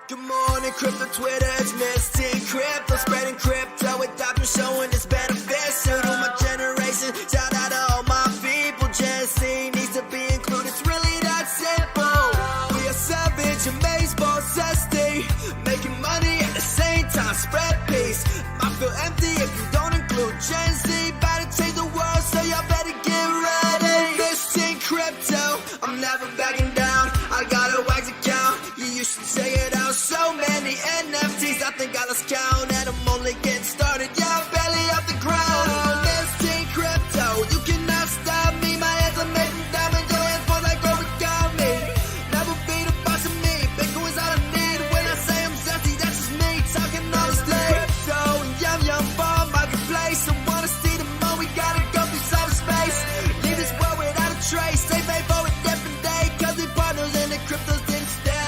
Good morning, crypto Twitter, it's Misty Crypto, spreading crypto with doctors showing its benefits to my generation. Shout out to all my people, Gen Z needs to be included, it's really that simple. We are savage, amazed, boss, SD, making money at the same time, spread peace. I feel empty if you don't include Gen Z, about to change the world, so y'all better get ready. Misty Crypto, I'm never backing down, I got a wax account, you should say it out. So many NFTs, I think I lost count, and I'm only getting started. Yeah, I'm barely off the ground. Misty Crypto, you cannot stop me. My hands are making diamond, your hands fall like origami. Never be the boss of me. Bitcoin's all I need. When I say I'm zesty, that's just me talking honestly. Crypto and yum bar marketplace. I wanna see the more we gotta go through cyberspace. Leave this world without a trace. Stay faithful with different day, cause we partners in the cryptos didn't stay.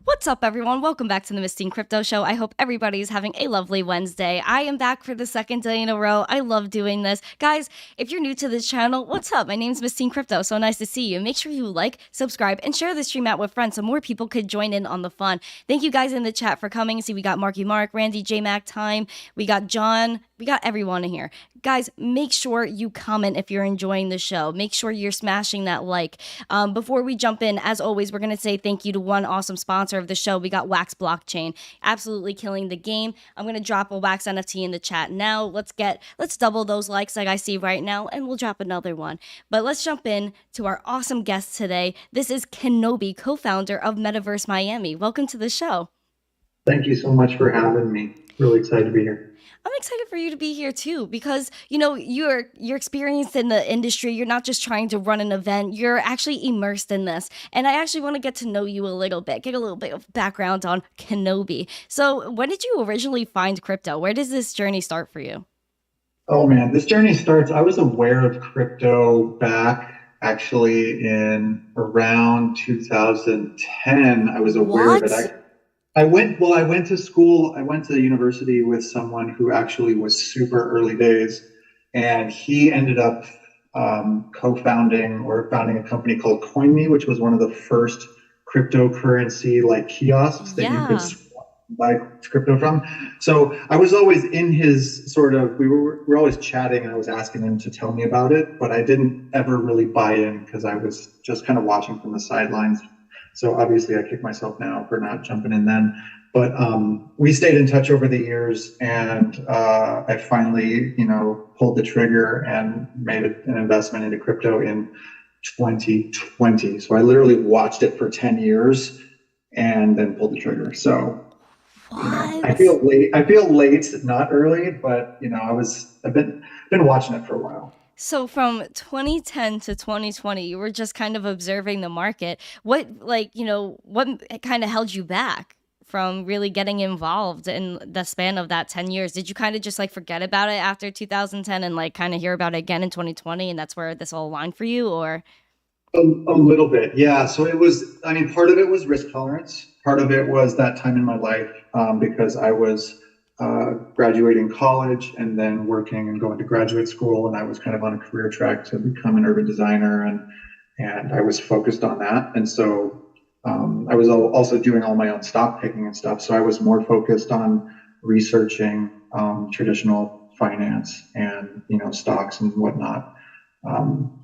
What's up, everyone? Welcome back to the Misty Crypto Show. I hope everybody's having a lovely Wednesday. I am back for the second day in a row. I love doing this. Guys, if you're new to this channel, what's up? My name's Misty Crypto. So nice to see you. Make sure you like, subscribe, and share the stream out with friends so more people could join in on the fun. Thank you guys in the chat for coming. See, we got Marky Mark, Randy, J Mac, Time. We got John. We got everyone in here. Guys, make sure you comment if you're enjoying the show. Make sure you're smashing that like. Before we jump in, as always, we're going to say thank you to one awesome sponsor of the show. We got Wax Blockchain, absolutely killing the game. I'm going to drop a Wax NFT in the chat now. Let's double those likes like I see right now, and we'll drop another one. But let's jump in to our awesome guest today. This is Kenobi, co-founder of Metaverse Miami. Welcome to the show. Thank you so much for having me. Really excited to be here. I'm excited for you to be here too, because you're experienced in the industry. You're not just trying to run an event. You're actually immersed in this, and I actually want to get to know you a little bit, get a little bit of background on Kenobi. So, when did you originally find crypto? Where does this journey start for you? Oh man, this journey starts. I was aware of crypto back actually in around 2010. I was aware of it. I went to school, I went to university with someone who actually was super early days, and he ended up co-founding or founding a company called CoinMe, which was one of the first cryptocurrency like kiosks that you could buy crypto from. So I was always in his sort of, we were always chatting, and I was asking him to tell me about it, but I didn't ever really buy in because I was just kind of watching from the sidelines. So obviously I kick myself now for not jumping in then, but we stayed in touch over the years, and I finally, pulled the trigger and made an investment into crypto in 2020. So I literally watched it for 10 years and then pulled the trigger. So I feel late, not early, but I've been watching it for a while. So from 2010 to 2020, you were just kind of observing the market. What kind of held you back from really getting involved in the span of that 10 years? Did you kind of just forget about it after 2010 and kind of hear about it again in 2020, and that's where this all aligned for you, or? A little bit, yeah. So it was, part of it was risk tolerance. Part of it was that time in my life because I was graduating college and then working and going to graduate school, and I was kind of on a career track to become an urban designer, and I was focused on that. And so I was also doing all my own stock picking and stuff. So I was more focused on researching traditional finance and stocks and whatnot,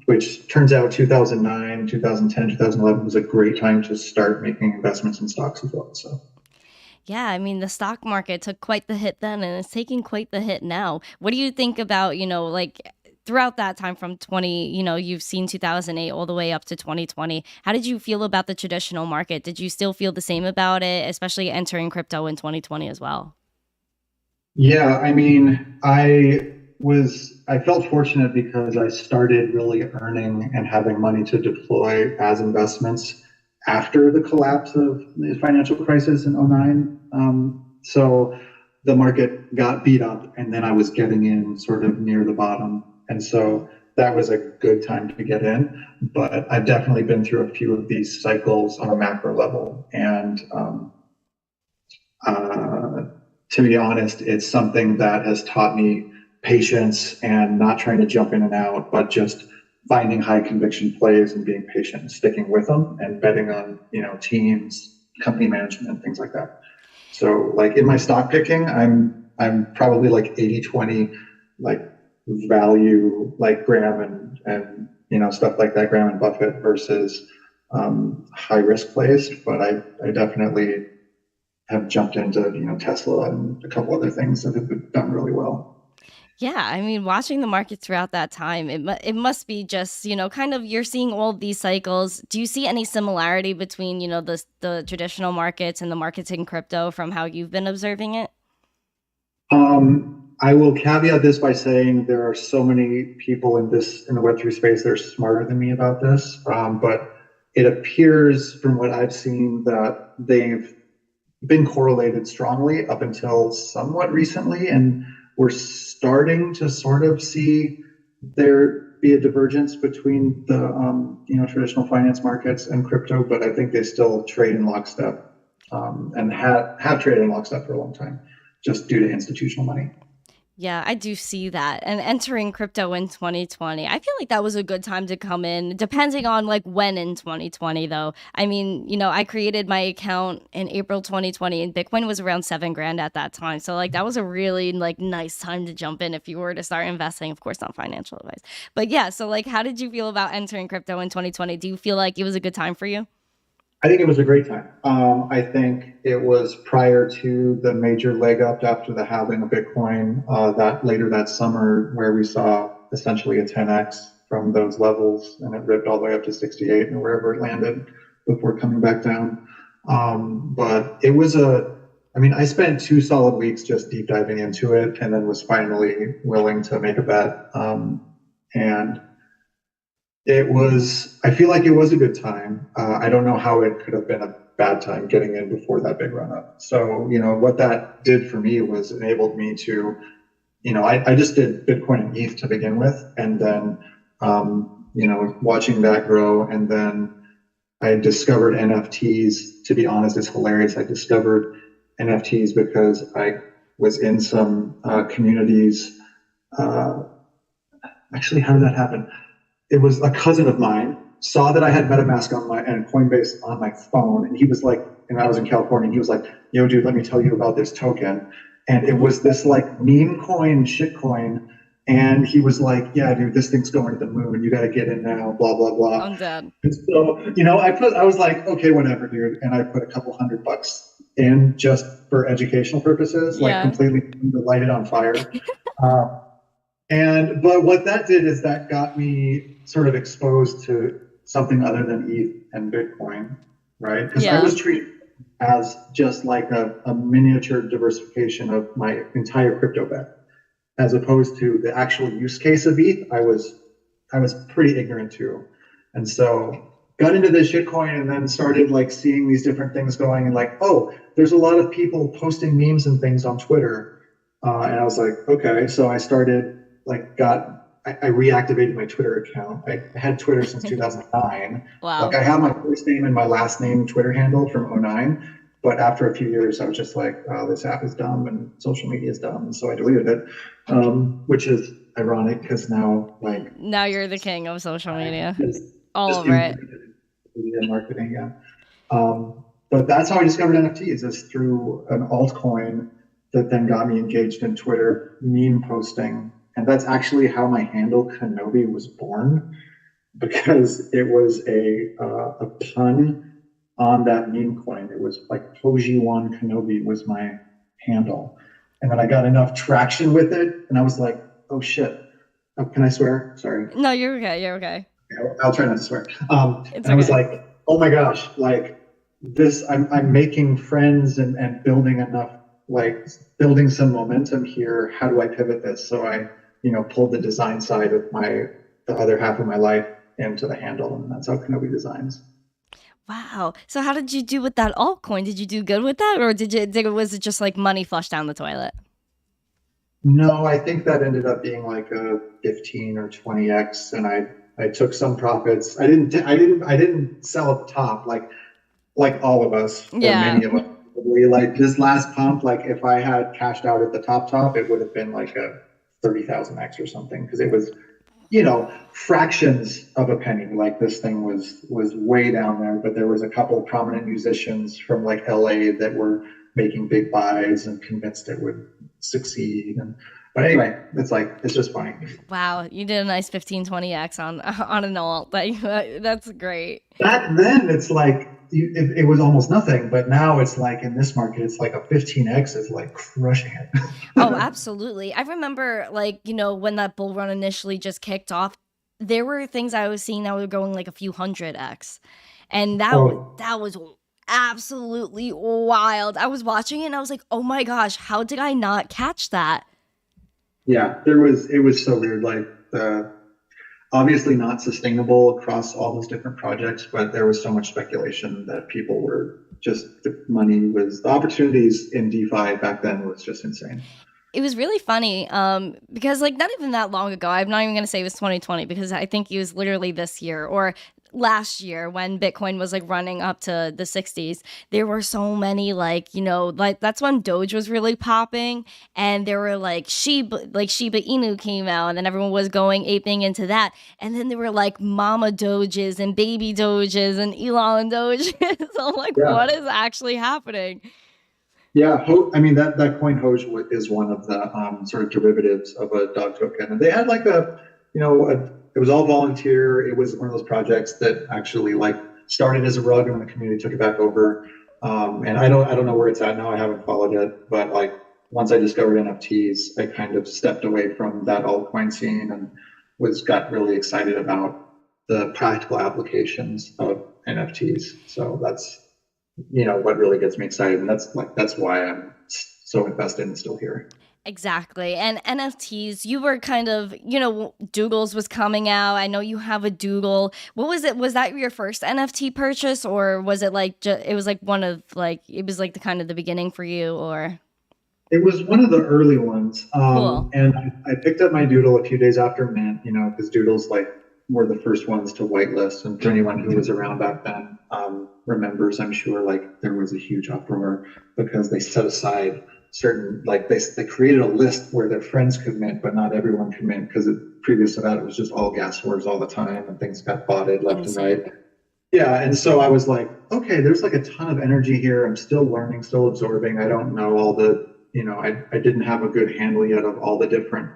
which turns out 2009, 2010, 2011 was a great time to start making investments in stocks as well. So. Yeah, the stock market took quite the hit then, and it's taking quite the hit now. What do you think about, throughout that time from you've seen 2008 all the way up to 2020, how did you feel about the traditional market? Did you still feel the same about it, especially entering crypto in 2020 as well? Yeah, I felt fortunate because I started really earning and having money to deploy as investments after the collapse of the financial crisis in 2009. So the market got beat up, and then I was getting in sort of near the bottom. And so that was a good time to get in. But I've definitely been through a few of these cycles on a macro level. And to be honest, it's something that has taught me patience and not trying to jump in and out, but just finding high conviction plays and being patient and sticking with them and betting on, teams, company management, things like that. So like in my stock picking, I'm probably like 80-20, like value, like Graham and stuff like that, Graham and Buffett versus high risk plays. But I definitely have jumped into Tesla and a couple other things that have done really well. Yeah, I mean, watching the market throughout that time, it must be just, kind of you're seeing all these cycles. Do you see any similarity between, the traditional markets and the markets in crypto from how you've been observing it? I will caveat this by saying there are so many people in the Web3 space that are smarter than me about this, but it appears from what I've seen that they've been correlated strongly up until somewhat recently, and we're starting to sort of see there be a divergence between the traditional finance markets and crypto, but I think they still trade in lockstep and have traded in lockstep for a long time, just due to institutional money. Yeah, I do see that. And entering crypto in 2020, I feel like that was a good time to come in, depending on like when in 2020 though. I mean, I created my account in April 2020 and Bitcoin was around 7 grand at that time. So like that was a really like nice time to jump in if you were to start investing, of course, not financial advice. But yeah, so like how did you feel about entering crypto in 2020? Do you feel like it was a good time for you? I think it was a great time. I think it was prior to the major leg up after the halving of Bitcoin that later that summer, where we saw essentially a 10x from those levels, and it ripped all the way up to 68 and wherever it landed before coming back down. But it was I spent 2 solid weeks just deep diving into it, and then was finally willing to make a bet. And I feel like it was a good time. I don't know how it could have been a bad time getting in before that big run up. So, what that did for me was enabled me to, I just did Bitcoin and ETH to begin with. And then, watching that grow. And then I discovered NFTs. To be honest, it's hilarious. I discovered NFTs because I was in some communities. Actually, how did that happen? It was a cousin of mine saw that I had MetaMask and Coinbase on my phone, and he was like, and I was in California, and he was like, "Yo, dude, let me tell you about this token." And it was this like meme coin, shit coin, and he was like, "Yeah, dude, this thing's going to the moon. You got to get in now." Blah blah blah. I'm dead. And so I was like, "Okay, whatever, dude," and I put a couple $100 in just for educational purposes, like completely lighted on fire. But what that did is that got me sort of exposed to something other than ETH and Bitcoin, right? Because I was treated as just like a miniature diversification of my entire crypto bet, as opposed to the actual use case of ETH. I was pretty ignorant to, and so got into this shitcoin and then started like seeing these different things going, and like, oh, there's a lot of people posting memes and things on Twitter, and I was like, okay, so I started. I reactivated my Twitter account. I had Twitter since 2009. Wow. Like I have my first name and my last name Twitter handle from 2009. But after a few years, I was just like, oh, this app is dumb and social media is dumb. And so I deleted it, which is ironic because now you're the king of social media. All just over it. Media marketing, yeah. But that's how I discovered NFTs, is through an altcoin that then got me engaged in Twitter meme posting. And that's actually how my handle Kenobi was born, because it was a pun on that meme coin. It was like Poji1 Kenobi was my handle. And then I got enough traction with it, and I was like, oh shit. Oh, can I swear? Sorry. No, you're okay. You're okay. I'll try not to swear. I was like, oh my gosh, like this, I'm making friends and building enough, like building some momentum here. How do I pivot this? So I pulled the design side of the other half of my life into the handle, and that's how Kenobi designs. Wow. So how did you do with that altcoin? Did you do good with that, or was it just like money flushed down the toilet? No, I think that ended up being like a 15 or 20x, and I took some profits. I didn't sell at the top like all of us or Yeah. many of us. Probably. Like this last pump, like if I had cashed out at the top, it would have been like a 30,000x or something because it was, fractions of a penny. Like this thing was way down there, but there was a couple of prominent musicians from like LA that were making big buys and convinced it would succeed. But anyway, it's just funny. Wow, you did a nice 15-20x on an alt. That's great. Back then, it's like it was almost nothing, but now it's like in this market, it's like a 15x is like crushing Oh, it. absolutely. I remember, like, when that bull run initially just kicked off, there were things I was seeing that were going like a few hundred X. And Oh, that was absolutely wild. I was watching it and I was like, oh my gosh, how did I not catch that? yeah, it was so weird. Like obviously not sustainable across all those different projects, but there was so much speculation that people were just the opportunities in DeFi back then was just insane. It was really funny because like not even that long ago, I'm not even going to say it was 2020 because I think it was literally this year or last year when Bitcoin was like running up to the 60s. There were so many like, like that's when Doge was really popping, and there were Shiba Inu came out, and then everyone was going aping into that. And then there were like mama doges and baby doges and Elon doges. So I'm like, Yeah. what is actually happening? Yeah, I mean that coin Hoj is one of the sort of derivatives of a dog token, and they had like it was all volunteer. It was one of those projects that actually like started as a rug, and the community took it back over. And I don't know where it's at now. I haven't followed it, but like once I discovered NFTs, I kind of stepped away from that altcoin scene and got really excited about the practical applications of NFTs. So that's what really gets me excited, and that's why I'm so invested and still here. Exactly. And NFTs, you were kind of, Doodles was coming out. I know you have a Doodle. What was it? Was that your first NFT purchase, or was it like it was like one of like it was like the kind of the beginning for you, or It was one of the early ones, cool. and I picked up my Doodle a few days after mint, because Doodles like were the first ones to whitelist, and for anyone who was around back then remembers, I'm sure, like there was a huge uproar because they set aside certain like they created a list where their friends could mint, but not everyone could mint because previous to that it was just all gas wars all the time, and things got botted left and Insane. right. Yeah, and so I was like, okay, there's like a ton of energy here. I'm still learning, still absorbing. I don't know all the, I didn't have a good handle yet of all the different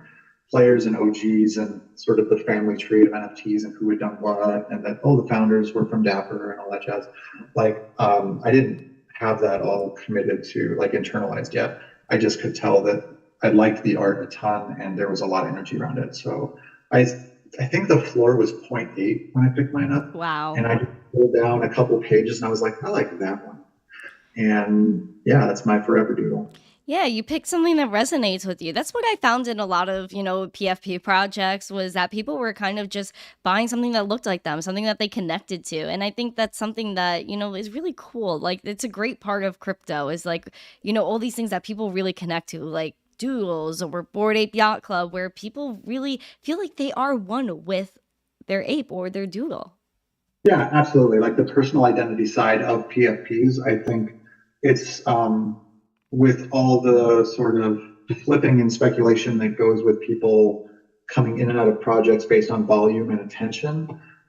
players and OGs and sort of the family tree of NFTs and who had done what, and that, the founders were from Dapper and all that jazz. Like, I didn't have that all committed to like internalized yet. I just could tell that I liked the art a ton and there was a lot of energy around it. So I I think the floor was zero point 0.8 when I picked mine up, Wow. and I just pulled down a couple pages, and I was like, I like that one, and yeah, that's my forever doodle. Yeah, you pick something that resonates with you. That's what I found in a lot of, PFP projects was that people were kind of just buying something that looked like them, something that they connected to. And I think that's something that, is really cool. Like it's a great part of crypto is like, all these things that people really connect to, like Doodles or Bored Ape Yacht Club, where people really feel like they are one with their ape or their doodle. Yeah, absolutely. Like the personal identity side of PFPs, I think it's with all the sort of flipping and speculation that goes with people coming in and out of projects based on volume and attention,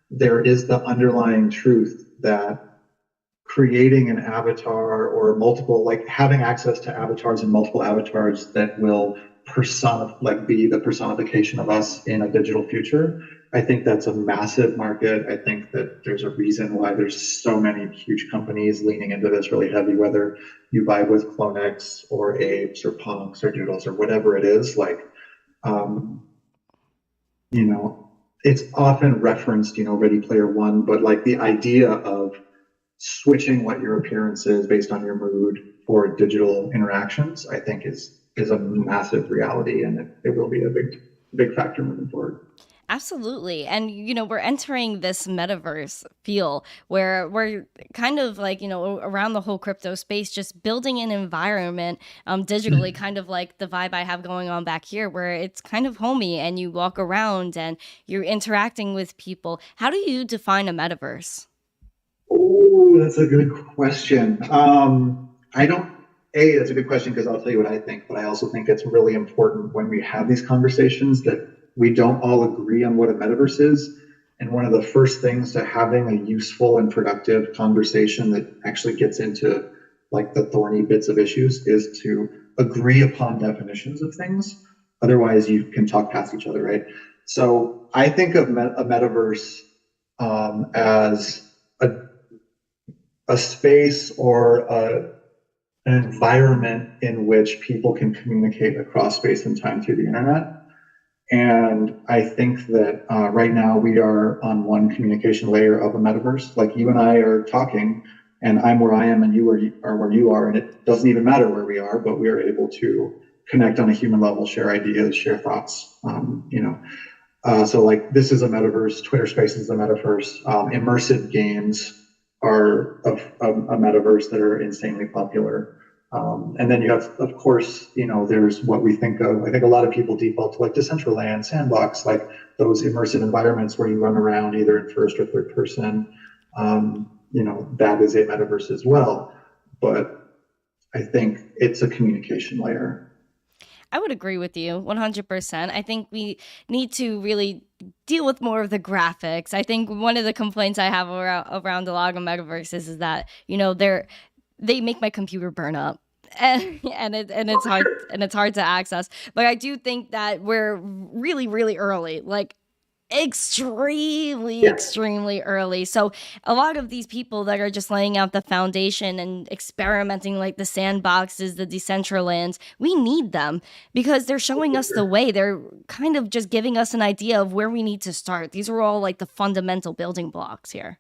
there is the underlying truth that creating an avatar or multiple, like having access to avatars and multiple avatars that will be the personification of us in a digital future. I think that's a massive market. I think that there's a reason why there's so many huge companies leaning into this really heavy, whether you buy with Clonex or Apes or Punks or Doodles or whatever it is. Like, um, you know, it's often referenced, Ready Player One, but like the idea of switching what your appearance is based on your mood for digital interactions, I think is a massive reality, and it will be a big factor moving forward. Absolutely. And, we're entering this metaverse feel where we're kind of like, around the whole crypto space, just building an environment digitally, kind of like the vibe I have going on back here, where it's kind of homey and you walk around and you're interacting with people. How do you define a metaverse? Oh, that's a good question. I don't, that's a good question because I'll tell you what I think, but I also think it's really important when we have these conversations that we don't all agree on what a metaverse is. And one of the first things to having a useful and productive conversation that actually gets into like the thorny bits of issues is to agree upon definitions of things. Otherwise, you can talk past each other, right? So I think of a metaverse as a space or an environment in which people can communicate across space and time through the internet. And I think that right now we are on one communication layer of a metaverse. Like you and I are talking, and I'm where I am, and you are where you are, and it doesn't even matter where we are, but we are able to connect on a human level, share ideas, share thoughts. So like this is a metaverse. Twitter Spaces is a metaverse. Immersive games are a metaverse that are insanely popular. And then you have, of course, there's what we think of. I think a lot of people default to like Decentraland, Sandbox, like those immersive environments where you run around either in first or third person. That is a metaverse as well. But I think it's a communication layer. I would agree with you 100%. I think we need to really deal with more of the graphics. I think one of the complaints I have around a lot of metaverses is that, they make my computer burn up. And it's hard to access. But I do think that we're really, really early. Like extremely early. So a lot of these people that are just laying out the foundation and experimenting like the Sandboxes, the Decentralands, we need them because they're showing us the way. They're kind of just giving us an idea of where we need to start. These are all like the fundamental building blocks here.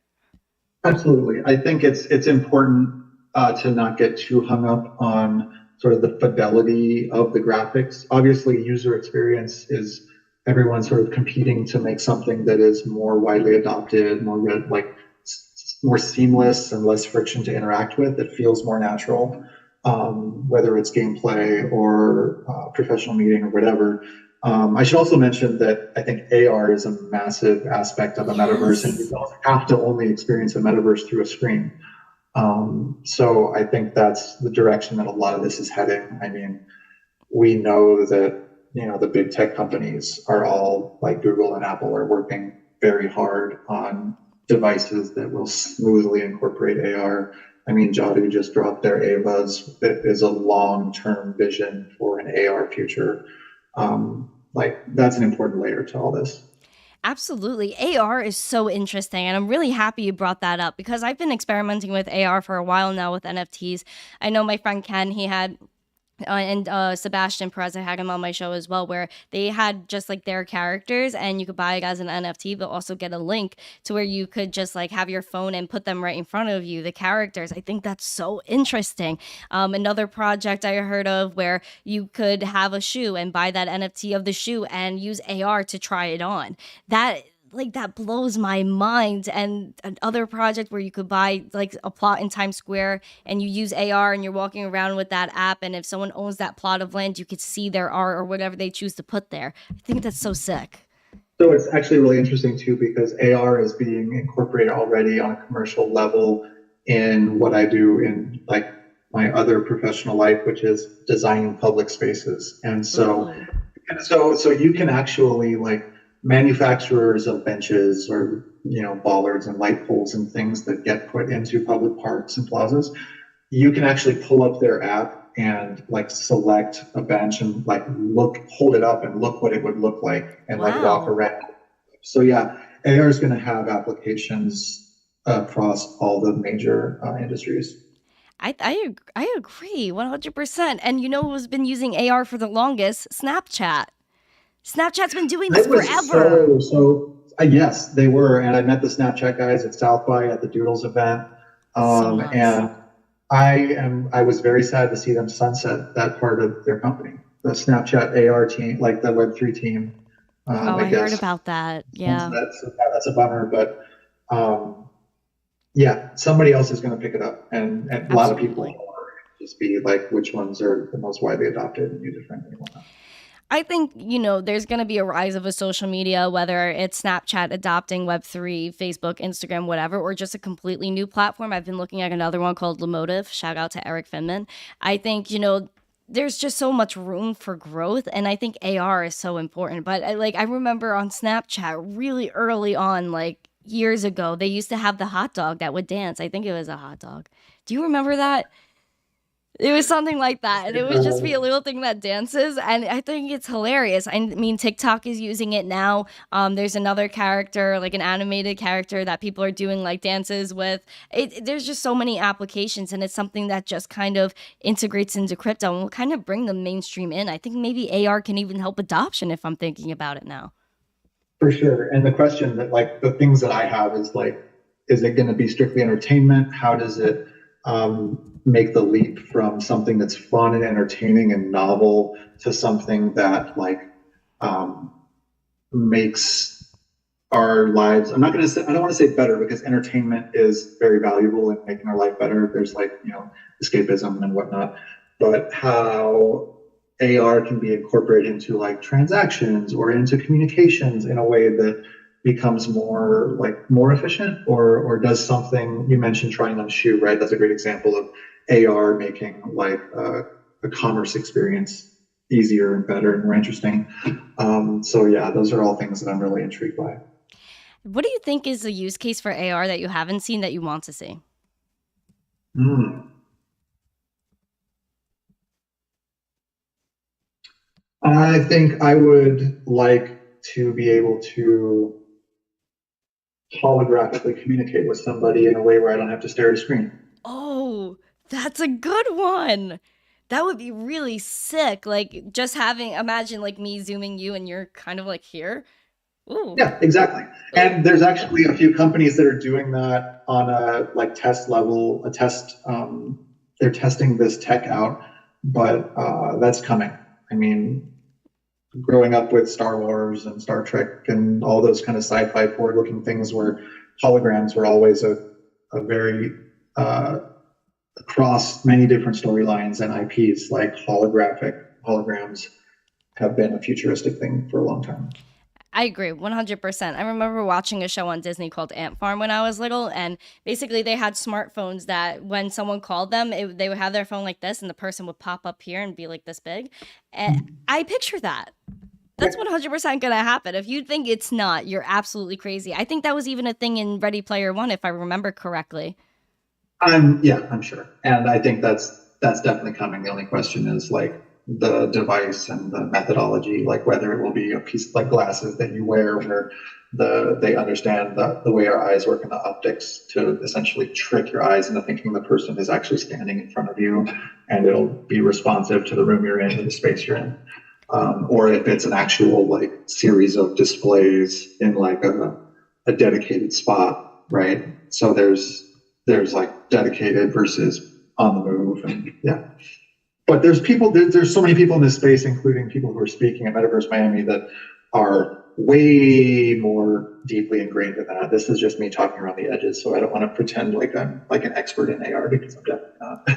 Absolutely. I think it's important to not get too hung up on sort of the fidelity of the graphics. Obviously, user experience is everyone sort of competing to make something that is more widely adopted, more seamless and less friction to interact with. That feels more natural, whether it's gameplay or professional meeting or whatever. I should also mention that I think AR is a massive aspect of a metaverse, and you don't have to only experience a metaverse through a screen. So I think that's the direction that a lot of this is heading. I mean, we know that the big tech companies are all like Google and Apple are working very hard on devices that will smoothly incorporate AR. I mean, Jadu just dropped their Avas. That is a long-term vision for an AR future. That's an important layer to all this. Absolutely. AR is so interesting. And I'm really happy you brought that up because I've been experimenting with AR for a while now with NFTs. I know my friend Ken, he had and Sebastian Perez, I had him on my show as well, where they had just like their characters and you could buy it as an NFT, but also get a link to where you could just like have your phone and put them right in front of you, the characters. I think that's so interesting. Another project I heard of where you could have a shoe and buy that NFT of the shoe and use AR to try it on. That blows my mind. And another project where you could buy like a plot in Times Square and you use AR and you're walking around with that app, and if someone owns that plot of land, you could see their art or whatever they choose to put there. I think that's so sick. So it's actually really interesting too because AR is being incorporated already on a commercial level in what I do in like my other professional life, which is designing public spaces. And so you can actually like manufacturers of benches or bollards and light poles and things that get put into public parks and plazas, you can actually pull up their app and like select a bench and like hold it up and look what it would look like and like walk around. So yeah, AR is going to have applications across all the major industries. I agree 100%. And who's been using AR for the longest? Snapchat. Snapchat's been doing this forever. Yes, they were. And I met the Snapchat guys at South by at the Doodles event. And I was very sad to see them sunset that part of their company. The Snapchat AR team, like the Web3 team, Oh, I I heard guess. about that. And so Yeah, that's a bummer, but yeah, somebody else is going to pick it up, and a lot of people absolutely. are just be like, which ones are the most widely adopted and user friendly and whatnot. I think, there's going to be a rise of a social media, whether it's Snapchat adopting Web3, Facebook, Instagram, whatever, or just a completely new platform. I've been looking at another one called Lemotive. Shout out to Eric Finman. I think, there's just so much room for growth. And I think AR is so important. But I remember on Snapchat really early on, like years ago, they used to have the hot dog that would dance. I think it was a hot dog. Do you remember that? It was something like that. And it would just be a little thing that dances. And I think it's hilarious. I mean, TikTok is using it now. There's another character, like an animated character that people are doing like dances with. There's just so many applications. And it's something that just kind of integrates into crypto and will kind of bring the mainstream in. I think maybe AR can even help adoption if I'm thinking about it now. For sure. And the question that, like, the things that I have is like, is it going to be strictly entertainment? How does it make the leap from something that's fun and entertaining and novel to something that like makes our lives? I'm not going to say, I don't want to say better, because entertainment is very valuable in making our life better. There's like, escapism and whatnot, but how AR can be incorporated into like transactions or into communications in a way that becomes more efficient, or does something. You mentioned trying on a shoe, right? That's a great example of AR making like a commerce experience easier and better and more interesting. So yeah, those are all things that I'm really intrigued by. What do you think is a use case for AR that you haven't seen that you want to see? Mm. I think I would like to be able to holographically communicate with somebody in a way where I don't have to stare at a screen. Oh, that's a good one. That would be really sick. Like just imagine like me zooming you and you're kind of like here. Ooh. Yeah, exactly. And there's actually a few companies that are doing that on a like test level, they're testing this tech out, but that's coming. I mean, growing up with Star Wars and Star Trek and all those kind of sci-fi forward-looking things where holograms were always a very across many different storylines and IPs, like holograms have been a futuristic thing for a long time. I agree 100%. I remember watching a show on Disney called Ant Farm when I was little, and basically they had smartphones that when someone called them, they would have their phone like this, and the person would pop up here and be like this big. And I picture that. That's 100% going to happen. If you think it's not, you're absolutely crazy. I think that was even a thing in Ready Player One, if I remember correctly. I'm sure, and I think that's definitely coming. The only question is like the device and the methodology, like whether it will be a piece of like glasses that you wear where they understand the way our eyes work and the optics to essentially trick your eyes into thinking the person is actually standing in front of you, and it'll be responsive to the room you're in and the space you're in. Or if it's an actual like series of displays in like a dedicated spot, right? So there's like dedicated versus on the move, and yeah. But there's so many people in this space, including people who are speaking at Metaverse Miami, that are way more deeply ingrained in that. This is just me talking around the edges, so I don't want to pretend like I'm like an expert in AR, because I'm definitely not.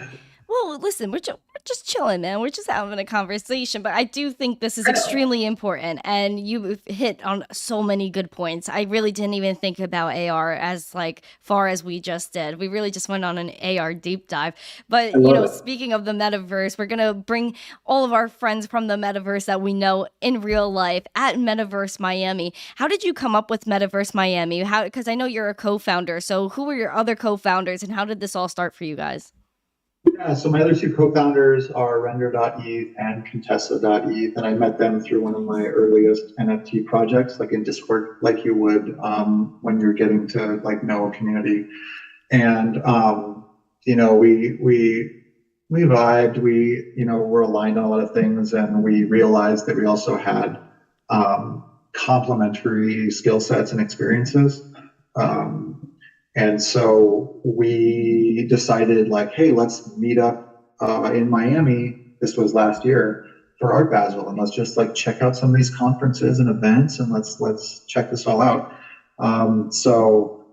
Well, listen, we're just chilling, man. We're just having a conversation, but I do think this is extremely important, and you hit on so many good points. I really didn't even think about AR as like far as we just did. We really just went on an AR deep dive. But speaking of the metaverse, we're gonna bring all of our friends from the metaverse that we know in real life at Metaverse Miami. How did you come up with Metaverse Miami? How? Because I know you're a co-founder. So who were your other co-founders, and how did this all start for you guys? Yeah, so my other two co-founders are Render.eth and Contessa.eth, and I met them through one of my earliest NFT projects, like in Discord, like you would when you're getting to like know a community. And we vibed, were aligned on a lot of things, and we realized that we also had complementary skill sets and experiences. And so we decided like, hey, let's meet up in Miami. This was last year, for Art Basel, and let's just like check out some of these conferences and events, and let's check this all out. So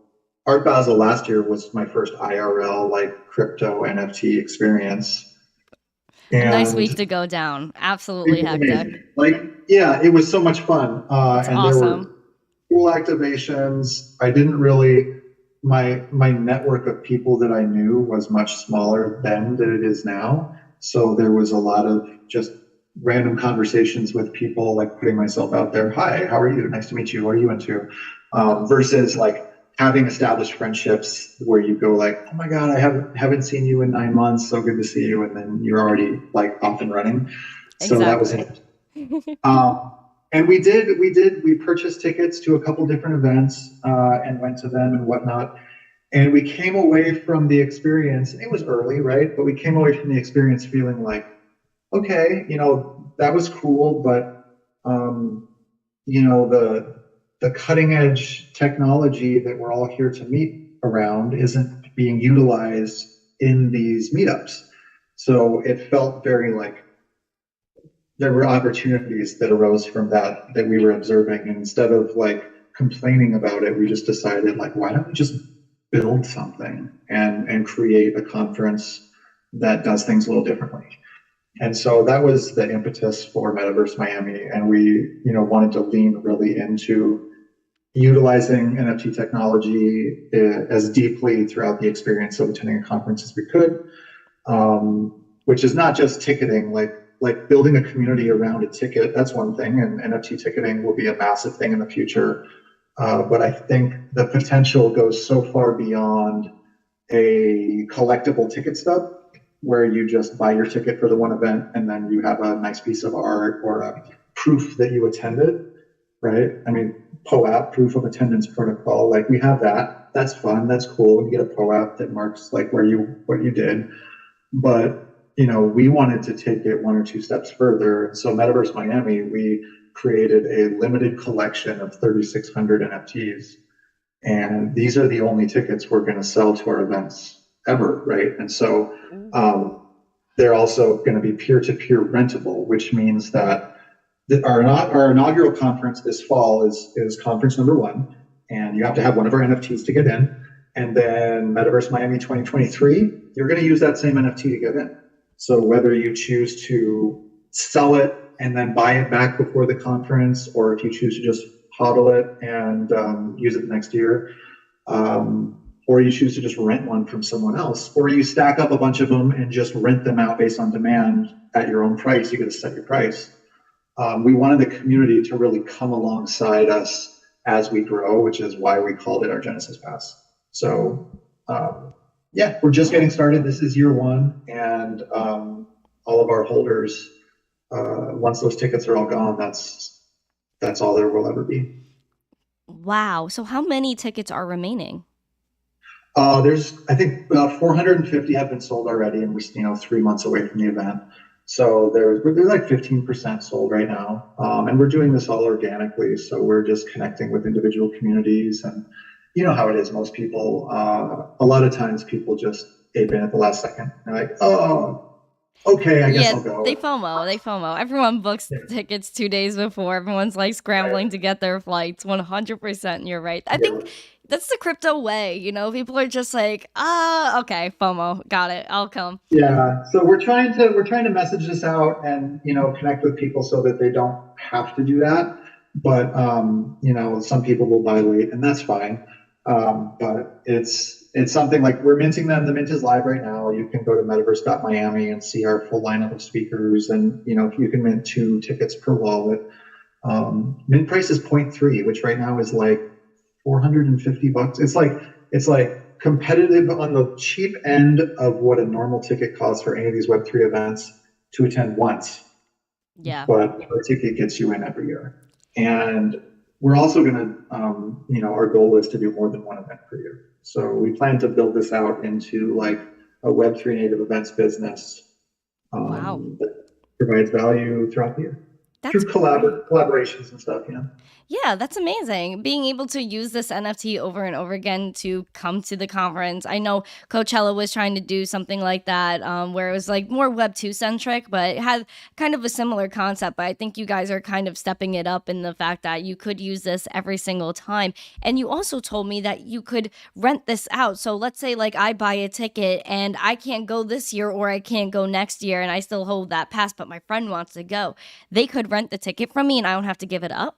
Art Basel last year was my first IRL like crypto NFT experience. A nice And week to go down. it Absolutely was hectic. amazing. Like, yeah, it was so much fun. That's And there were awesome. cool activations. I didn't really, my network of people that I knew was much smaller then than it is now. So there was a lot of just random conversations with people, like putting myself out there. Hi, how are you? Nice to meet you. What are you into? Versus like having established friendships where you go like, oh my God, I haven't seen you in 9 months. So good to see you. And then you're already like off and running. So that was Exactly. interesting. And we purchased tickets to a couple different events and went to them and whatnot. And we came away from the experience, it was early, right? But we came away from the experience feeling like, okay, that was cool, but the cutting edge technology that we're all here to meet around isn't being utilized in these meetups. So it felt very like there were opportunities that arose from that we were observing. And instead of like complaining about it, we just decided like, why don't we just build something and create a conference that does things a little differently. And so that was the impetus for Metaverse Miami. And we, wanted to lean really into utilizing NFT technology as deeply throughout the experience of attending a conference as we could, which is not just ticketing, like building a community around a ticket. That's one thing, and NFT ticketing will be a massive thing in the future. But I think the potential goes so far beyond a collectible ticket stub where you just buy your ticket for the one event and then you have a nice piece of art or a proof that you attended, right? I mean, POAP, proof of attendance protocol, like we have that. That's fun. That's cool. You get a POAP that marks like what you did. But, we wanted to take it one or two steps further. So Metaverse Miami, we created a limited collection of 3,600 NFTs. And these are the only tickets we're going to sell to our events ever, right? And so they're also going to be peer-to-peer rentable, which means that our inaugural conference this fall is conference number 1, and you have to have one of our NFTs to get in. And then Metaverse Miami 2023, you're going to use that same NFT to get in. So whether you choose to sell it and then buy it back before the conference, or if you choose to just hodl it and use it next year, or you choose to just rent one from someone else, or you stack up a bunch of them and just rent them out based on demand at your own price. You get to set your price. We wanted the community to really come alongside us as we grow, which is why we called it our Genesis Pass. So we're just getting started. This is year 1, and all of our holders, once those tickets are all gone, that's all there will ever be. Wow. So how many tickets are remaining? There's, I think, about 450 have been sold already, and we're 3 months away from the event. So they're like 15% sold right now, and we're doing this all organically. So we're just connecting with individual communities, and you know how it is. Most people, a lot of times, people just ape in at the last second. They're like, "Oh, okay, I guess I'll go." They FOMO. Everyone books tickets 2 days before. Everyone's like scrambling to get their flights. 100%. You're right. I think that's the crypto way. People are just like, okay, FOMO, got it, I'll come. Yeah. So we're trying to message this out and connect with people so that they don't have to do that. But some people will buy late, and that's fine. But it's something like we're minting them. The mint is live right now. You can go to metaverse.miami and see our full lineup of speakers, and you can mint 2 tickets per wallet. Mint price is 0.3, which right now is like $450. It's like competitive on the cheap end of what a normal ticket costs for any of these Web3 events to attend once. Yeah. But a ticket gets you in every year. And we're also going to, our goal is to do more than one event per year. So we plan to build this out into like a Web3 native events business Wow. that provides value throughout the year. That's through great. collaborations and stuff. Yeah. Yeah, that's amazing. Being able to use this NFT over and over again to come to the conference. I know Coachella was trying to do something like that, where it was like more Web 2 centric, but it had kind of a similar concept. But I think you guys are kind of stepping it up in the fact that you could use this every single time. And you also told me that you could rent this out. So let's say, like, I buy a ticket and I can't go this year or I can't go next year and I still hold that pass, but my friend wants to go. They could rent the ticket from me and I don't have to give it up.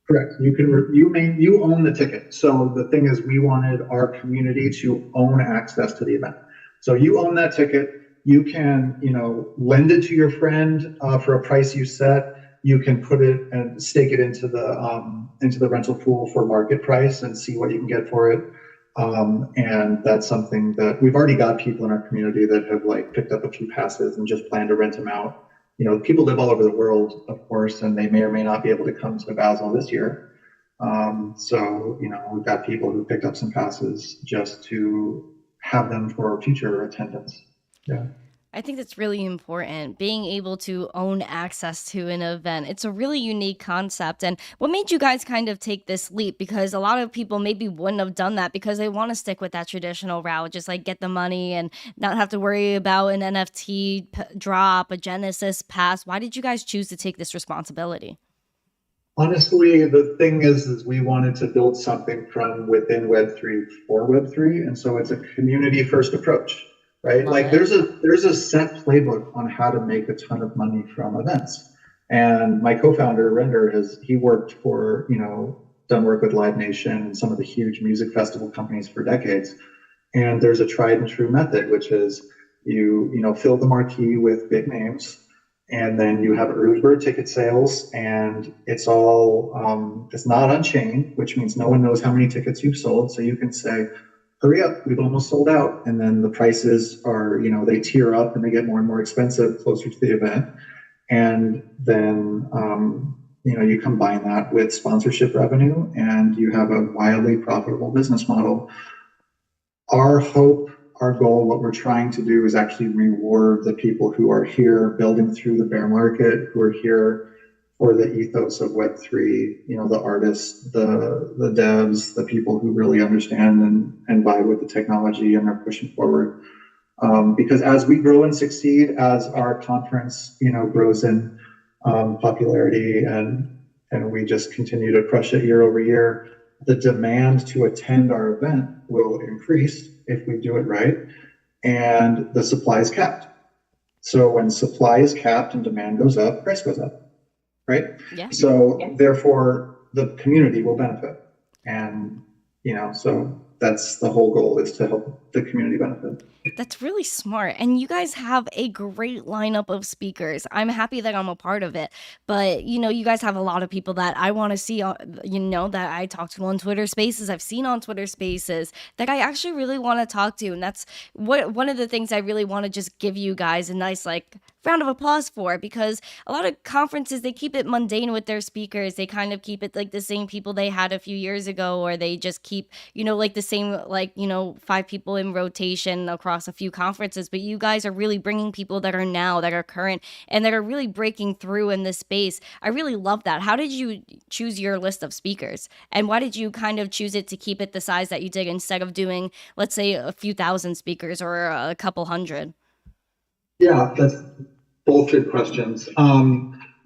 Correct. You own the ticket. So the thing is, we wanted our community to own access to the event. So you own that ticket. You can, lend it to your friend for a price you set. You can put it and stake it into the rental pool for market price and see what you can get for it. And that's something that we've already got people in our community that have like picked up a few passes and just plan to rent them out. People live all over the world, of course, and they may or may not be able to come to Basel this year. So, we've got people who picked up some passes just to have them for future attendance. Yeah. I think that's really important, being able to own access to an event. It's a really unique concept. And what made you guys kind of take this leap? Because a lot of people maybe wouldn't have done that because they want to stick with that traditional route, just like get the money and not have to worry about an NFT drop, a Genesis pass. Why did you guys choose to take this responsibility? Honestly, the thing is we wanted to build something from within Web3 for Web3. And so it's a community first approach. Right? Love Like it. there's a set playbook on how to make a ton of money from events. And my co-founder, Render, he worked for, done work with Live Nation and some of the huge music festival companies for decades. And there's a tried and true method, which is you fill the marquee with big names, and then you have early bird ticket sales, and it's all it's not unchained, which means no one knows how many tickets you've sold. So you can say, hurry up, we've almost sold out. And then the prices are, they tier up and they get more and more expensive closer to the event. And then, you combine that with sponsorship revenue and you have a wildly profitable business model. Our hope, our goal, what we're trying to do is actually reward the people who are here building through the bear market, who are here for the ethos of Web3, the artists, the devs, the people who really understand and vibe with the technology and are pushing forward. Because as we grow and succeed, as our conference, grows in popularity and we just continue to crush it year over year, the demand to attend our event will increase if we do it right, and the supply is capped. So when supply is capped and demand goes up, price goes up. Right? Yeah. So therefore the community will benefit. And, so that's the whole goal, is to help the community benefit. That's really smart. And you guys have a great lineup of speakers. I'm happy that I'm a part of it. But, you guys have a lot of people that I want to see, that I talk to on Twitter Spaces. I've seen on Twitter Spaces that I actually really want to talk to. And that's one of the things I really want to just give you guys a nice, round of applause for, because a lot of conferences, they keep it mundane with their speakers. They kind of keep it like the same people they had a few years ago, or they just keep, the same, 5 people in rotation across a few conferences. But you guys are really bringing people that are current and that are really breaking through in this space. I really love that. How did you choose your list of speakers, and why did you kind of choose it to keep it the size that you did instead of doing, let's say, a few thousand speakers or a couple hundred? Yeah, that's both good questions.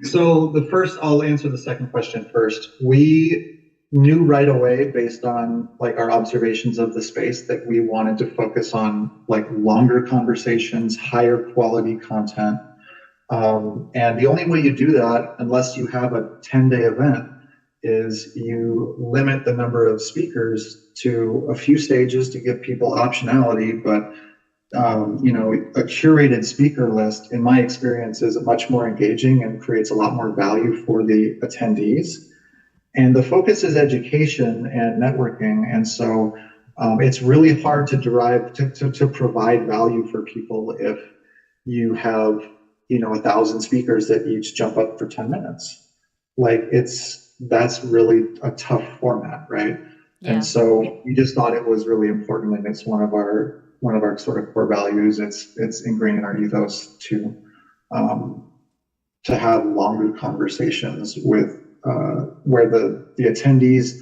So I'll answer the second question first. We knew right away, based on our observations of the space, that we wanted to focus on longer conversations, higher quality content. And the only way you do that, unless you have a 10-day event, is you limit the number of speakers to a few stages to give people optionality. But a curated speaker list, in my experience, is much more engaging and creates a lot more value for the attendees. And the focus is education and networking. And so it's really hard to provide value for people if you have, 1,000 speakers that each jump up for 10 minutes. That's really a tough format, right? Yeah. And so we just thought it was really important, and it's one of our sort of core values. It's ingrained in our ethos to to have longer conversations with where the attendees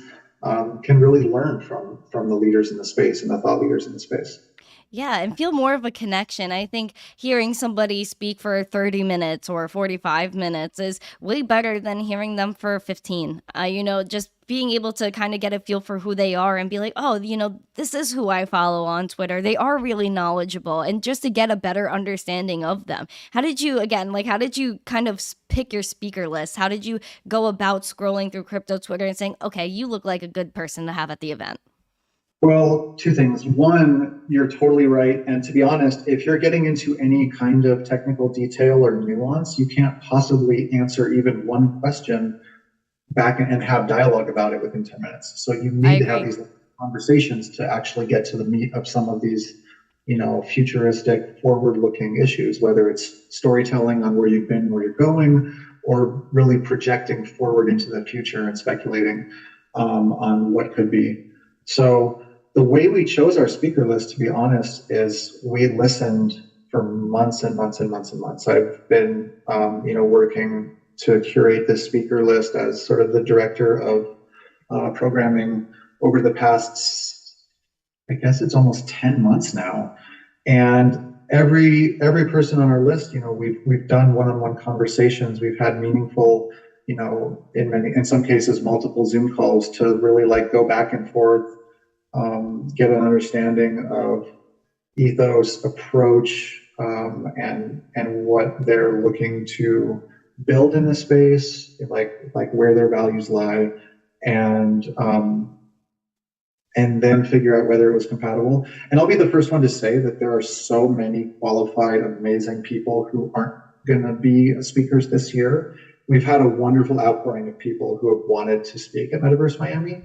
can really learn from the leaders in the space and the thought leaders in the space. Yeah, and feel more of a connection. I think hearing somebody speak for 30 minutes or 45 minutes is way better than hearing them for 15. Just being able to kind of get a feel for who they are and be like, oh, this is who I follow on Twitter. They are really knowledgeable, and just to get a better understanding of them. How did you, again, like, how did you kind of pick your speaker list? How did you go about scrolling through crypto Twitter and saying, okay, you look like a good person to have at the event? Well, two things. One, you're totally right. And to be honest, if you're getting into any kind of technical detail or nuance, you can't possibly answer even one question back and have dialogue about it within 10 minutes. So you I need to have agree. these conversations to actually get to the meat of some of these, futuristic, forward-looking issues, whether it's storytelling on where you've been, where you're going, or really projecting forward into the future and speculating on what could be. So the way we chose our speaker list, to be honest, is we listened for months and months and months and months. I've been, working to curate this speaker list as sort of the director of programming over the past, I guess it's almost 10 months now. And every person on our list, we've done one-on-one conversations. We've had meaningful, in some cases, multiple Zoom calls to really like go back and forth, get an understanding of ethos, approach, and what they're looking to build in the space, like where their values lie, and and then figure out whether it was compatible. And I'll be the first one to say that there are so many qualified, amazing people who aren't going to be speakers this year. We've had a wonderful outpouring of people who have wanted to speak at Metaverse Miami.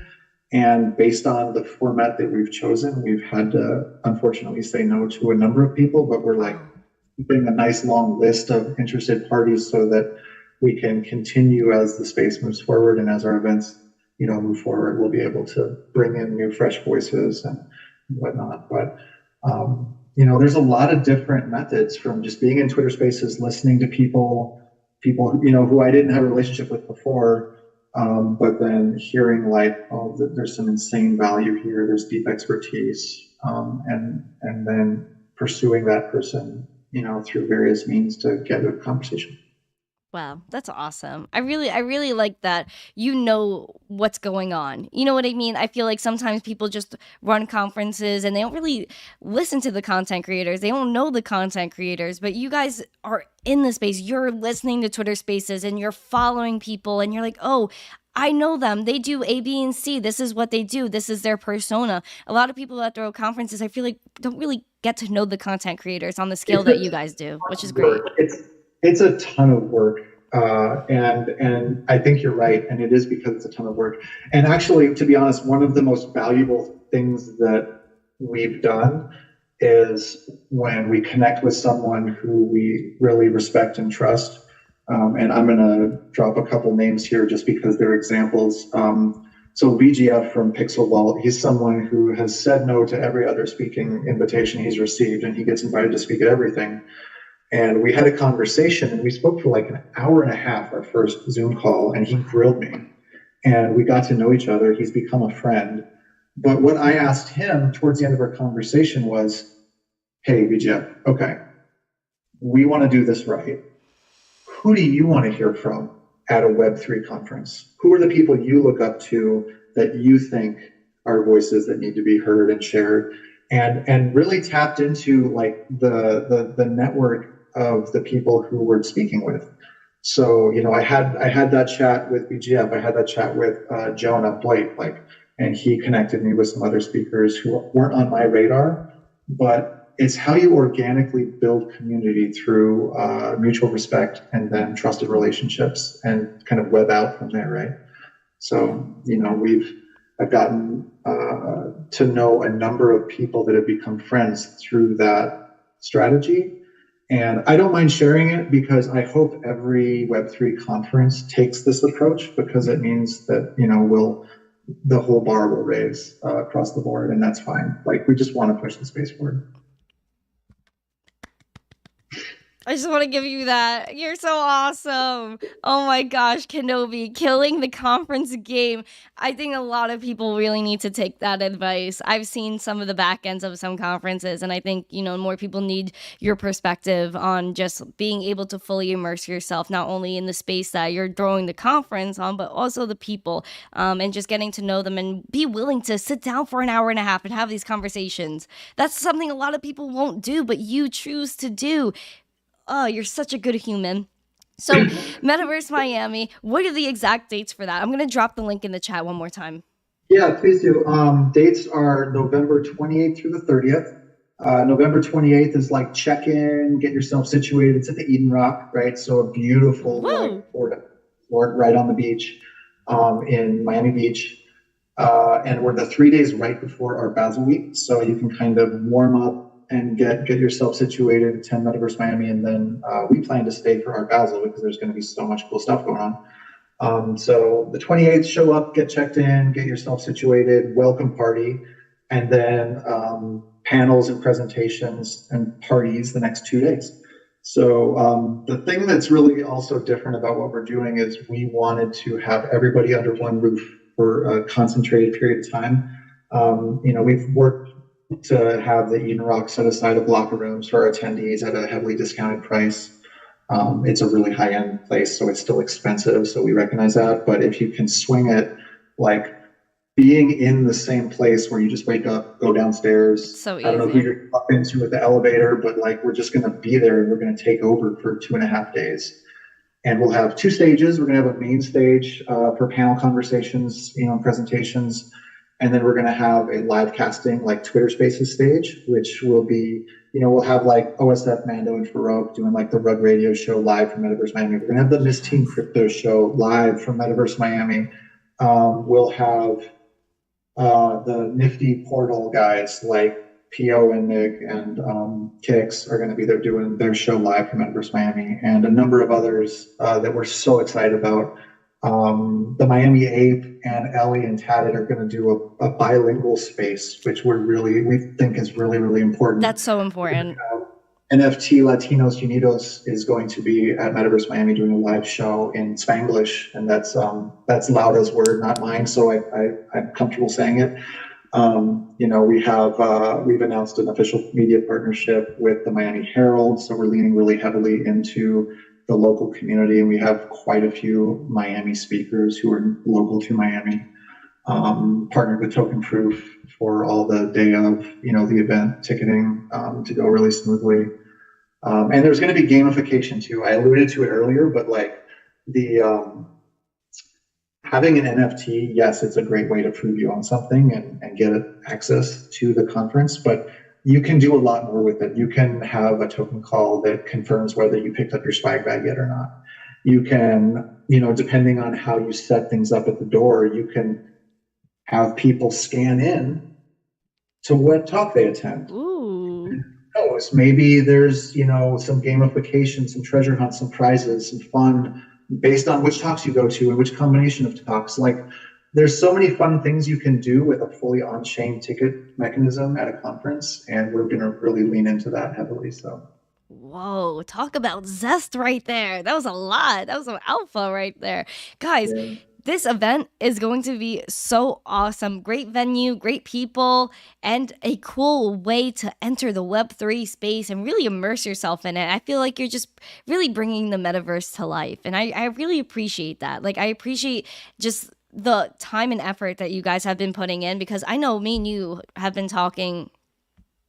And based on the format that we've chosen, we've had to unfortunately say no to a number of people, but we're like keeping a nice long list of interested parties so that we can continue as the space moves forward and as our events, move forward. We'll be able to bring in new, fresh voices and whatnot. But there's a lot of different methods, from just being in Twitter Spaces, listening to people who I didn't have a relationship with before. But then hearing like, oh, there's some insane value here, there's deep expertise, and then pursuing that person, through various means to get a conversation. Wow, that's awesome. I really like that you know what's going on. You know what I mean? I feel like sometimes people just run conferences and they don't really listen to the content creators. They don't know the content creators, but you guys are in the space. You're listening to Twitter Spaces and you're following people and you're like, "Oh, I know them. They do A, B, and C. This is what they do. This is their persona." A lot of people that throw conferences, I feel like, don't really get to know the content creators on the scale that you guys do, which is great. It's a ton of work, and I think you're right, and it is because it's a ton of work. And actually, to be honest, one of the most valuable things that we've done is when we connect with someone who we really respect and trust. And I'm going to drop a couple names here just because they're examples. So VGF from Pixel Vault, he's someone who has said no to every other speaking invitation he's received, and he gets invited to speak at everything. And we had a conversation, and we spoke for like an hour and a half, our first Zoom call, and he grilled me. And we got to know each other. He's become a friend. But what I asked him towards the end of our conversation was, hey, VGF, okay, we want to do this right. Who do you want to hear from at a Web3 conference? Who are the people you look up to that you think are voices that need to be heard and shared? And really tapped into like the network of the people who we're speaking with. So, I had that chat with BGF. I had that chat with Jonah Blake, and he connected me with some other speakers who weren't on my radar. But it's how you organically build community through mutual respect and then trusted relationships and kind of web out from there, right? So, I've gotten to know a number of people that have become friends through that strategy. And I don't mind sharing it because I hope every Web3 conference takes this approach, because it means that, the whole bar will raise across the board, and that's fine. Like, we just want to push the space forward. I just want to give you that. You're so awesome. Oh my gosh, Kenobi, killing the conference game. I think a lot of people really need to take that advice. I've seen some of the back ends of some conferences, and I think, more people need your perspective on just being able to fully immerse yourself, not only in the space that you're throwing the conference on, but also the people, and just getting to know them and be willing to sit down for an hour and a half and have these conversations. That's something a lot of people won't do, but you choose to do. Oh, you're such a good human. So, Metaverse Miami, what are the exact dates for that? I'm going to drop the link in the chat one more time. Yeah, please do. Dates are November 28th through the 30th. November 28th is like check in, get yourself situated. It's at the Eden Rock, right? So a beautiful like Florida right on the beach in Miami Beach. And we're the 3 days right before our Basel week. So you can kind of warm up and get yourself situated, attend Metaverse Miami. And then we plan to stay for our Basel because there's going to be so much cool stuff going on. So the 28th, show up, get checked in, get yourself situated, welcome party, and then panels and presentations and parties the next 2 days. So the thing that's really also different about what we're doing is we wanted to have everybody under one roof for a concentrated period of time. We've worked to have the Eden Rock set aside of locker rooms for our attendees at a heavily discounted price. It's a really high-end place, so it's still expensive, so we recognize that. But if you can swing it, like being in the same place where you just wake up, go downstairs. So easy. I don't know who you're up into with the elevator, but like we're just going to be there and we're going to take over for 2.5 days. And we'll have 2 stages. We're going to have a main stage for panel conversations, presentations. And then we're going to have a live casting, like Twitter Spaces stage, which will be, we'll have like OSF, Mando, and Farouk doing like the Rug Radio show live from Metaverse Miami. We're going to have the Miss Teen Crypto show live from Metaverse Miami. We'll have the Nifty Portal guys like P.O. and Nick and Kix are going to be there doing their show live from Metaverse Miami, and a number of others that we're so excited about. The Miami Ape and Ellie and Tatted are going to do a bilingual space, which we think is really, really important. That's so important. NFT Latinos Unidos is going to be at Metaverse Miami doing a live show in Spanglish, and that's Laura's word, not mine, so I'm comfortable saying it. We've announced an official media partnership with the Miami Herald, so we're leaning really heavily into the local community, and we have quite a few Miami speakers who are local to Miami. Partnered with Token Proof for all the day of, the event ticketing to go really smoothly. And there's going to be gamification too. I alluded to it earlier, but like the having an NFT, yes, it's a great way to prove you own something and get access to the conference, but you can do a lot more with it. You can have a token call that confirms whether you picked up your swag bag yet or not. You can, depending on how you set things up at the door, you can have people scan in to what talk they attend. Ooh. Maybe there's, some gamification, some treasure hunts, some prizes, some fun based on which talks you go to and which combination of talks. Like, there's so many fun things you can do with a fully on-chain ticket mechanism at a conference, and we're going to really lean into that heavily. So, whoa, talk about zest right there. That was a lot. That was some alpha right there. Guys, yeah. This event is going to be so awesome. Great venue, great people, and a cool way to enter the Web3 space and really immerse yourself in it. I feel like you're just really bringing the metaverse to life, and I really appreciate that. Like, I appreciate just the time and effort that you guys have been putting in, because I know me and you have been talking,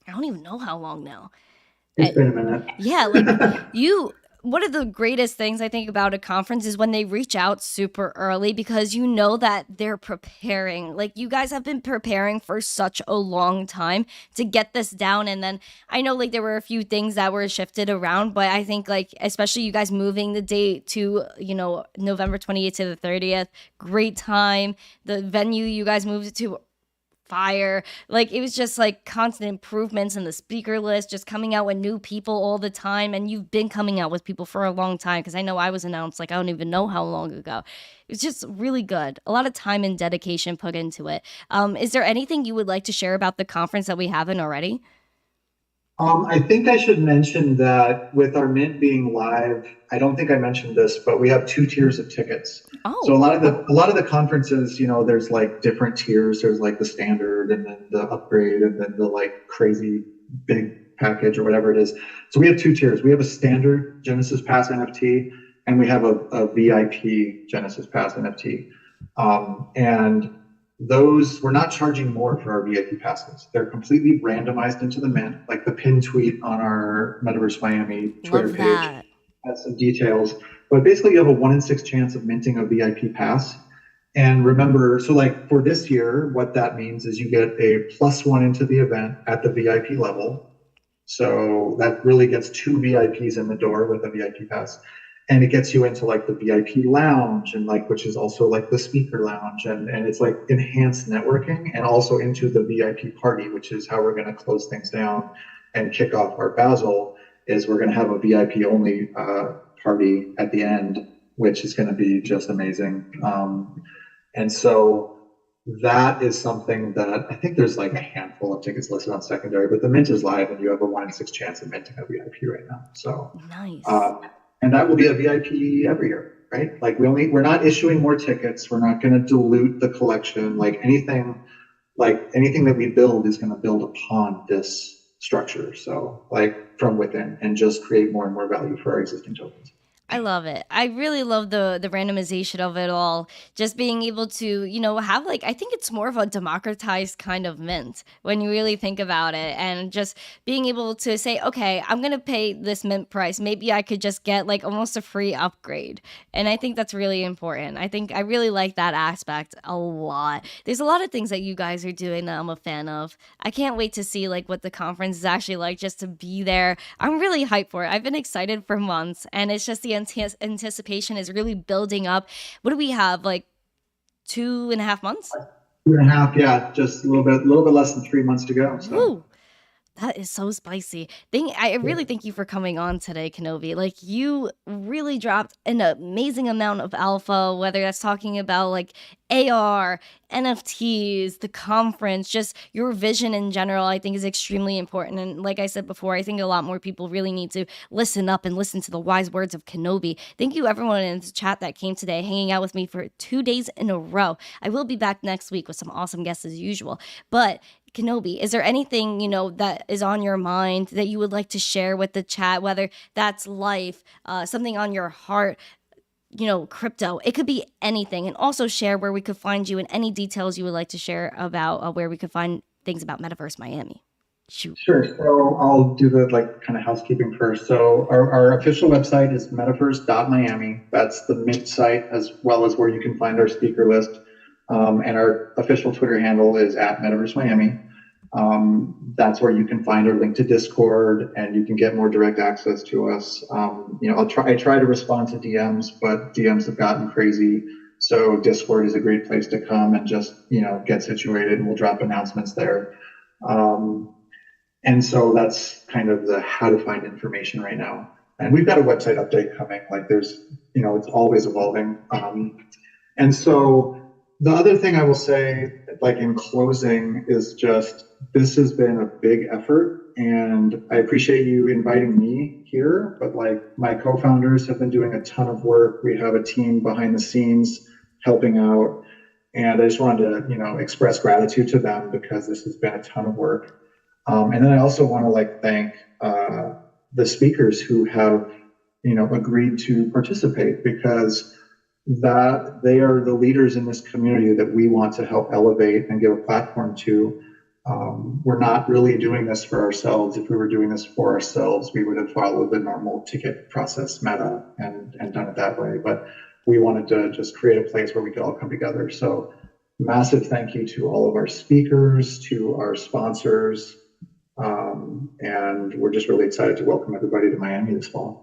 I don't even know how long now. It's been a minute. Yeah, like one of the greatest things I think about a conference is when they reach out super early, because that they're preparing. Like, you guys have been preparing for such a long time to get this down. And then I know there were a few things that were shifted around, but I think especially you guys moving the date to, November 28th to the 30th, great time. The venue you guys moved it to, fire. It was just constant improvements in the speaker list, just coming out with new people all the time. And you've been coming out with people for a long time, because I know I was announced I don't even know how long ago. It was just really good. A lot of time and dedication put into it. Is there anything you would like to share about the conference that we haven't already? I think I should mention that with our mint being live, I don't think I mentioned this, but we have two tiers of tickets. So Oh, a lot of the conferences, there's like different tiers. There's like the standard and then the upgrade and then the like crazy big package or whatever it is. So we have two tiers. We have a standard Genesis Pass NFT and we have a VIP Genesis Pass NFT. And those, we're not charging more for our VIP passes. They're completely randomized into the mint, like the pin tweet on our Metaverse Miami Twitter love page that. has some details. But basically, you have a 1 in 6 chance of minting a VIP pass. And remember, so like for this year, what that means is you get a +1 into the event at the VIP level. So that really gets 2 VIPs in the door with a VIP pass. And it gets you into like the VIP lounge and like, which is also like the speaker lounge. And it's like enhanced networking and also into the VIP party, which is how we're going to close things down and kick off our Basel is we're going to have a VIP only party at the end, which is going to be just amazing. And so that is something that I think there's like a handful of tickets listed on secondary, but the mint is live and you have a 1 in 6 chance of minting a VIP right now. So Nice. and that will be a VIP every year, right? Like we're not issuing more tickets. We're not going to dilute the collection. Like anything that we build is going to build upon this structure. So like from within and just create more and more value for our existing tokens. I love it. I really love the randomization of it all. Just being able to, have like I think it's more of a democratized kind of mint when you really think about it, and just being able to say, okay, I'm gonna pay this mint price. Maybe I could just get like almost a free upgrade, and I think that's really important. I think I really like that aspect a lot. There's a lot of things that you guys are doing that I'm a fan of. I can't wait to see like what the conference is actually like, just to be there. I'm really hyped for it. I've been excited for months, and it's just the anticipation is really building up. What do we have, like 2.5 months? 2.5, yeah, just a little bit less than 3 months to go. So. Woo! That is so spicy. I really thank you for coming on today, Kenobi. Like, you really dropped an amazing amount of alpha, whether that's talking about like AR, NFTs, the conference, just your vision in general, I think is extremely important. And like I said before, I think a lot more people really need to listen up and listen to the wise words of Kenobi. Thank you everyone in the chat that came today, hanging out with me for 2 days in a row. I will be back next week with some awesome guests as usual. But Kenobi, is there anything, that is on your mind that you would like to share with the chat, whether that's life, something on your heart, crypto? It could be anything. And also share where we could find you and any details you would like to share about where we could find things about Metaverse Miami. Shoot. Sure. So I'll do the kind of housekeeping first. So our official website is metaverse.miami. That's the Mint site, as well as where you can find our speaker list. And our official Twitter handle is @MetaverseMiami. That's where you can find our link to Discord, and you can get more direct access to us. I try to respond to DMs, but DMs have gotten crazy. So Discord is a great place to come and just, get situated, and we'll drop announcements there. And so that's kind of the how to find information right now. And we've got a website update coming. Like there's, it's always evolving. And so the other thing I will say, like in closing, is just this has been a big effort, and I appreciate you inviting me here, but like my co-founders have been doing a ton of work. We have a team behind the scenes helping out, and I just wanted to, express gratitude to them because this has been a ton of work. And then I also want to thank the speakers who have, agreed to participate, because that they are the leaders in this community that we want to help elevate and give a platform to. We're not really doing this for ourselves. If we were doing this for ourselves, we would have followed the normal ticket process meta and done it that way. But we wanted to just create a place where we could all come together. So massive thank you to all of our speakers, to our sponsors. And we're just really excited to welcome everybody to Miami this fall.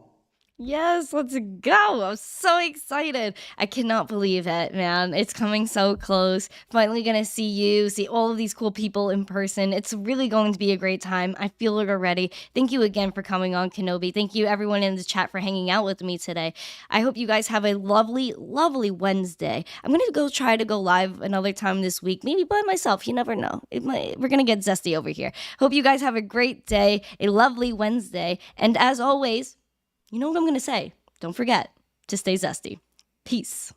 Yes, let's go. I'm so excited. I cannot believe it, man. It's coming so close. Finally gonna see you, see all of these cool people in person. It's really going to be a great time. I feel it already. Thank you again for coming on, Kenobi. Thank you everyone in the chat for hanging out with me today. I hope you guys have a lovely, lovely Wednesday. I'm gonna go try to go live another time this week, maybe by myself. You never know. We're gonna get zesty over here. Hope you guys have a great day, a lovely Wednesday, and as always, you know what I'm going to say. Don't forget to stay zesty. Peace.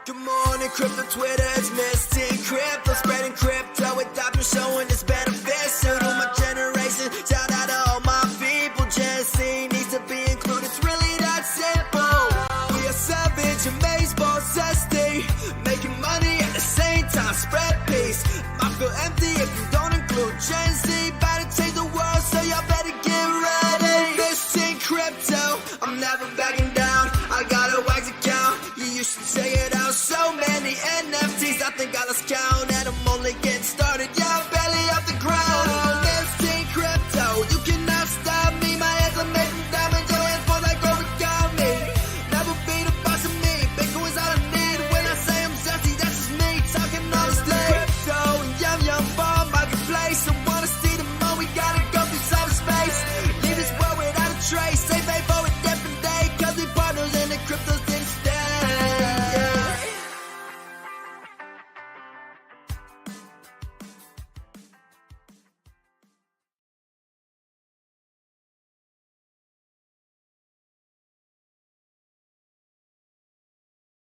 Good morning, crypto Twitter, it's Misty Crypto, spreading crypto with adoption, showing its benefits to my generation. Shout out to all my people, Jesse needs to be included, it's really that simple. We are savage, amazed, boss, zesty, making money at the same time, spread peace. I feel empty if you don't include Gen Z, better change the world, so y'all better get ready. Misty Crypto, I'm never backing down, I got a wax account, you should check it out. So many NFTs, I think I lost count.